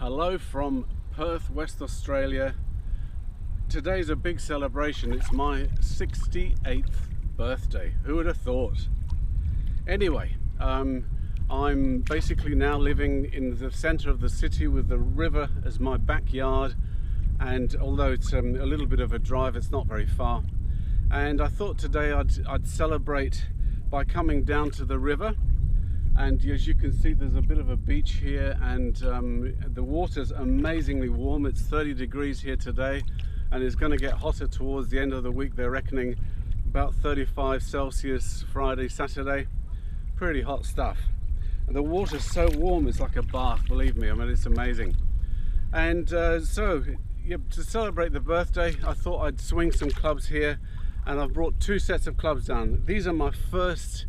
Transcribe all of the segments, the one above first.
Hello from Perth, West Australia. Today's a big celebration. It's my 68th birthday. Who would have thought? Anyway, I'm basically now living in the center of the city with the river as my backyard, and although it's a little bit of a drive, it's not very far. And I thought today I'd celebrate by coming down to the river. And as you can see, there's a bit of a beach here, and the water's amazingly warm. It's 30 degrees here today, and it's going to get hotter towards the end of the week. They're reckoning about 35 Celsius Friday, Saturday. Pretty hot stuff. And the water's so warm, it's like a bath, believe me. I mean, it's amazing. And so to celebrate the birthday, I thought I'd swing some clubs here, and I've brought two sets of clubs down. These are my first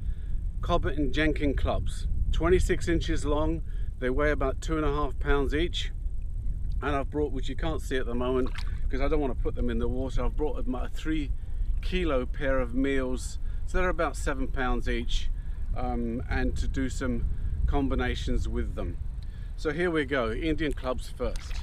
Cobbett and Jenkin clubs, 26 inches long. They weigh about 2.5 pounds each, and I've brought, which you can't see at the moment because I don't want to put them in the water, I've brought a 3 kilo pair of meals, so they're about 7 pounds each, and to do some combinations with them. So here we go, Indian clubs first.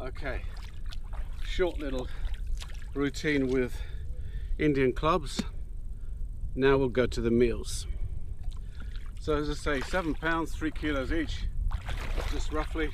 Okay, short little routine with Indian clubs. Now we'll go to the meals. So as I say, 7 pounds, 3 kilos each, just roughly.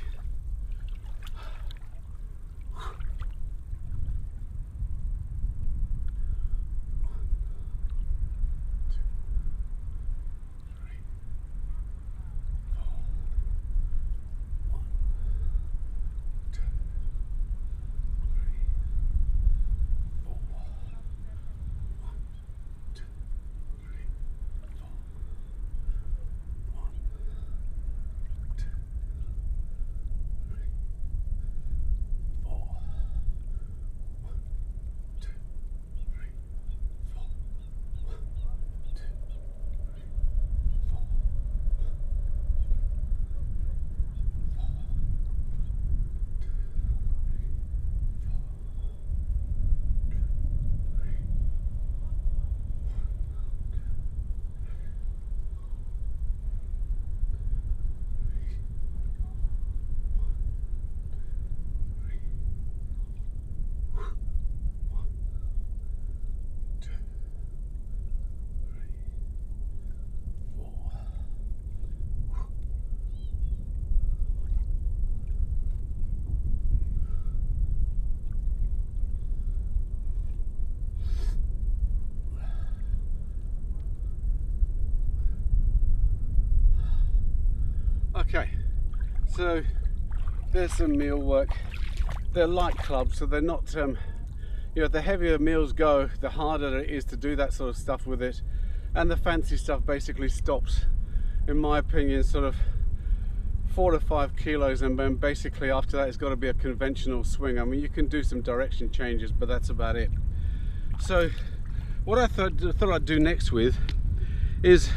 Okay, so there's some meal work. They're light clubs, so they're not, the heavier meals go, the harder it is to do that sort of stuff with it. And the fancy stuff basically stops, in my opinion, sort of 4 to 5 kilos, and then basically after that it's got to be a conventional swing. I mean, you can do some direction changes, but that's about it. So what I thought I'd do next with is,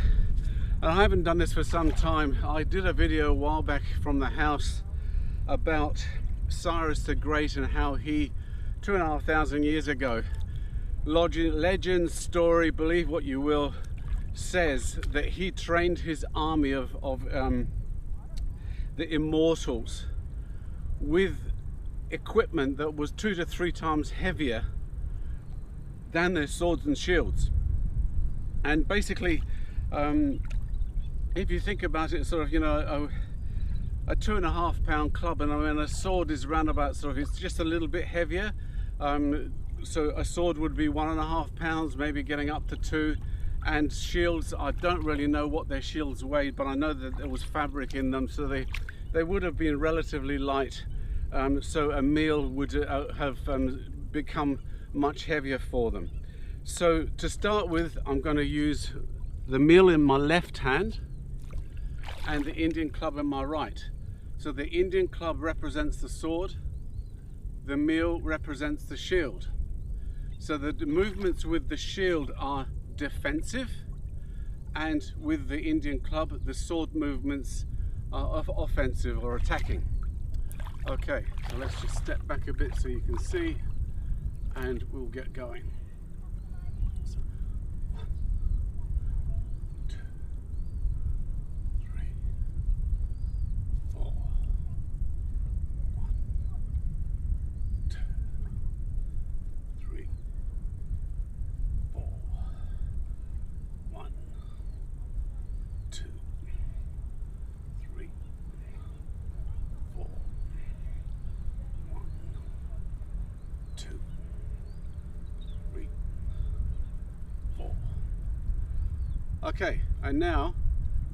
and I haven't done this for some time, I did a video a while back from the house about Cyrus the Great and how he, 2,500 years ago, legend, story, believe what you will, says that he trained his army of the Immortals with equipment that was 2 to 3 times heavier than their swords and shields. And basically, if you think about it, sort of, you know, a 2.5 pound club, and I mean a sword is around about sort of, it's just a little bit heavier. So a sword would be 1.5 pounds, maybe getting up to 2. And shields, I don't really know what their shields weighed, but I know that there was fabric in them, so they would have been relatively light. So a meal would have become much heavier for them. So to start with, I'm going to use the meal in my left hand and the Indian club in my right. So the Indian club represents the sword, the meal represents the shield. So the movements with the shield are defensive, and with the Indian club, the sword movements are offensive or attacking. Okay, so let's just step back a bit so you can see, and we'll get going. So, 1, 2, 3, 4. 1, 2, 3, 4. 1, 2, 3, 4. 1, 2, 3, 4. Okay, and now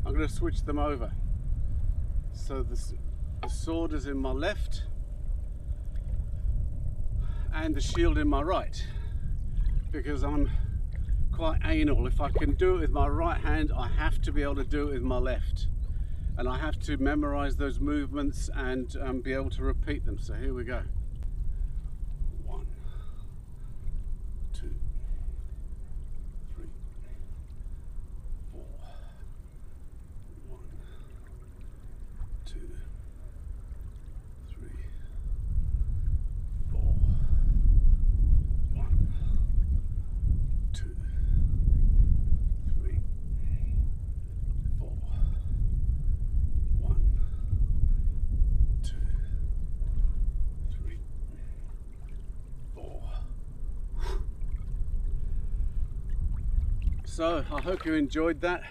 I'm going to switch them over. So the sword is in my left and the shield in my right, because I'm quite anal. If I can do it with my right hand, I have to be able to do it with my left, and I have to memorize those movements and be able to repeat them. So here we go. 1, 2, 3, 4. 1, 2, 3, 4. 1, 2, 3, 4. 1, 2, 3, 4. So I hope you enjoyed that.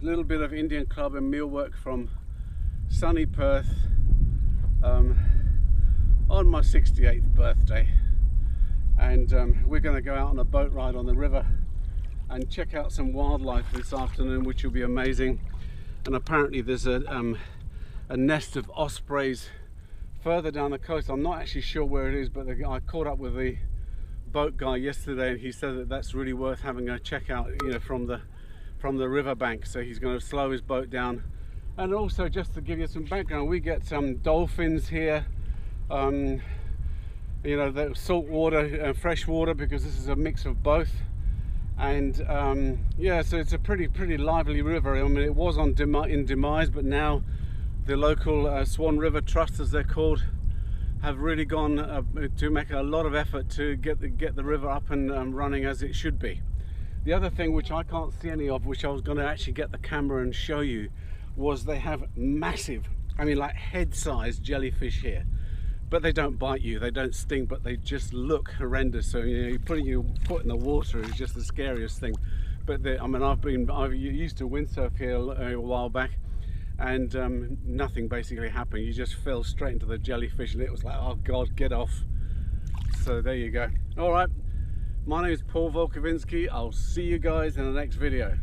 Little bit of Indian club and meal work from sunny Perth on my 68th birthday, and we're going to go out on a boat ride on the river and check out some wildlife this afternoon, which will be amazing. And apparently there's a nest of ospreys further down the coast. I'm not actually sure where it is, but I caught up with the boat guy yesterday, and he said that that's really worth having a check out, you know, from the riverbank. So he's going to slow his boat down. And also, just to give you some background, we get some dolphins here, you know, the salt water, fresh water, because this is a mix of both. And yeah, so it's a pretty lively river. I mean, it was in demise, but now the local Swan River Trust, as they're called, have really gone to make a lot of effort to get the river up and running as it should be. The other thing, which I can't see any of, which I was going to actually get the camera and show you, was they have massive, I mean like head-sized jellyfish here. But they don't bite you, they don't sting, but they just look horrendous. So, you know, you putting your foot in the water is just the scariest thing. But I mean, I used to windsurf here a while back, and nothing basically happened. You just fell straight into the jellyfish, and it was like, oh God, get off. So there you go. All right, my name is Paul Volkovinsky. I'll see you guys in the next video.